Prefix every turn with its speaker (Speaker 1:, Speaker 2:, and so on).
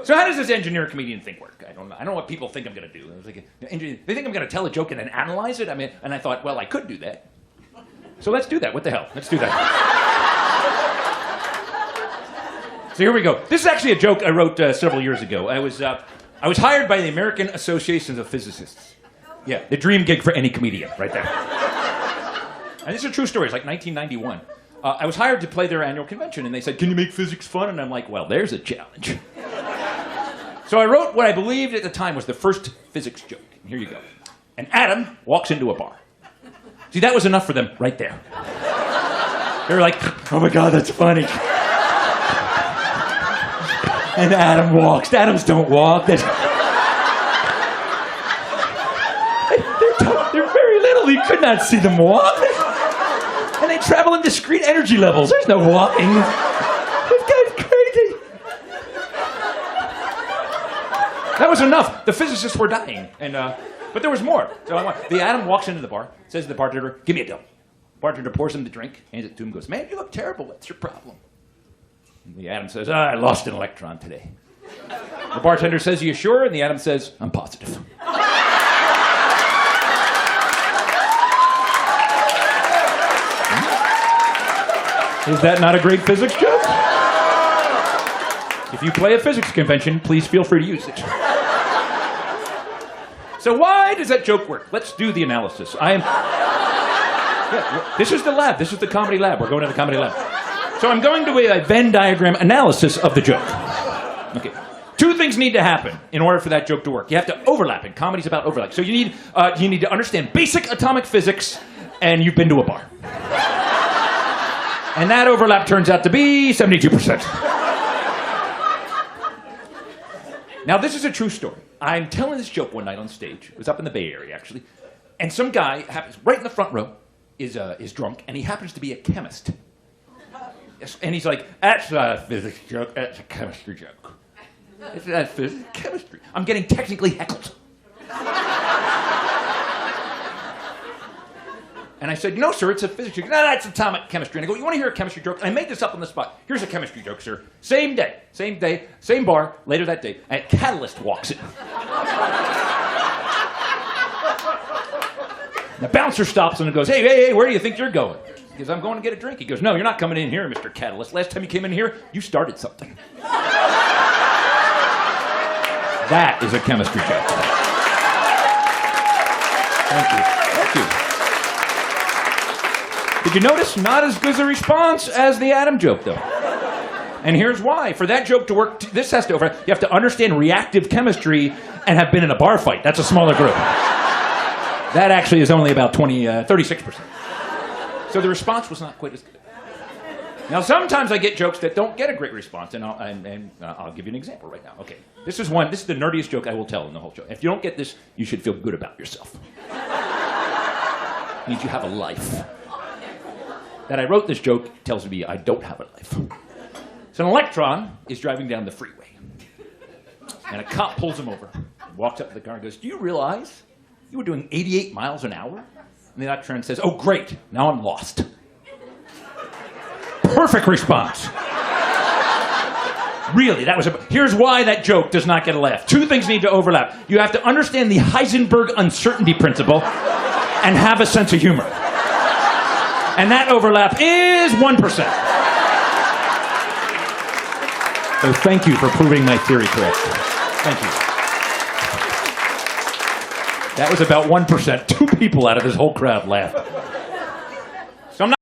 Speaker 1: So how does this engineer-comedian thing work? I don't know what people think I'm going to do. I was like, they think I'm going to tell a joke and then analyze it? And I thought, well, I could do that. So let's do that. What the hell? Let's do that. So here we go. This is actually a joke I wrote several years ago. I was hired by the American Association of Physicists. Yeah, the dream gig for any comedian, right there. And this is a true story. It's like 1991. I was hired to play their annual convention, and they said, "Can you make physics fun?" And I'm like, well, there's a challenge. So I wrote what I believed at the time was the first physics joke. And here you go. And Adam walks into a bar. See, that was enough for them right there. They were like, "Oh my God, that's funny." And Adam walks. Adams don't walk. They're very little. You could not see them walk. And they travel in discrete energy levels. There's no walking. This guy's crazy. That was enough. The physicists were dying. But there was more. So the Adam walks into the bar, says to the bartender, "Give me a dough." Bartender pours him the drink, hands it to him, goes, "Man, you look terrible. What's your problem?" And the Adam says, "I lost an electron today." The bartender says, "Are you sure?" And the Adam says, "I'm positive." Is that not a great physics joke? If you play a physics convention, please feel free to use it. So why does that joke work? Let's do the analysis. This is the lab. This is the comedy lab. We're going to the comedy lab. So I'm going to a Venn diagram analysis of the joke. Okay. Two things need to happen in order for that joke to work. You have to overlap it. Comedy's about overlap. So you need to understand basic atomic physics, and you've been to a bar. And that overlap turns out to be 72%. Now, this is a true story. I'm telling this joke one night on stage. It was up in the Bay Area, actually. And some guy happens, right in the front row, is drunk, and he happens to be a chemist. And he's like, "That's not a physics joke, that's a chemistry joke." It's not physics, chemistry. I'm getting technically heckled. And I said, "No, sir, it's a physics joke." "No, that's atomic chemistry." And I go, "You want to hear a chemistry joke?" And I made this up on the spot. "Here's a chemistry joke, sir. Same day, same bar, later that day, and Catalyst walks in. The bouncer stops him and goes, hey, where do you think you're going?" He goes, "I'm going to get a drink." He goes, "No, you're not coming in here, Mr. Catalyst. Last time you came in here, you started something." That is a chemistry joke. Thank you. Did you notice? Not as good a response as the Adam joke, though. And here's why. For that joke to work, this has to over. You have to understand reactive chemistry and have been in a bar fight. That's a smaller group. That actually is only about 36%. So the response was not quite as good. Now, sometimes I get jokes that don't get a great response, and I'll give you an example right now. Okay, this is the nerdiest joke I will tell in the whole show. If you don't get this, you should feel good about yourself. It means you have a life. That I wrote this joke tells me I don't have a life. So an electron is driving down the freeway, and a cop pulls him over, walks up to the car and goes, "Do you realize you were doing 88 miles an hour?" And the electron says, "Oh, great, now I'm lost." Perfect response. Really, here's why that joke does not get a laugh. Two things need to overlap. You have to understand the Heisenberg uncertainty principle and have a sense of humor. And that overlap is 1%. So thank you for proving my theory correct. Thank you. That was about 1%. 2 people out of this whole crowd laughed.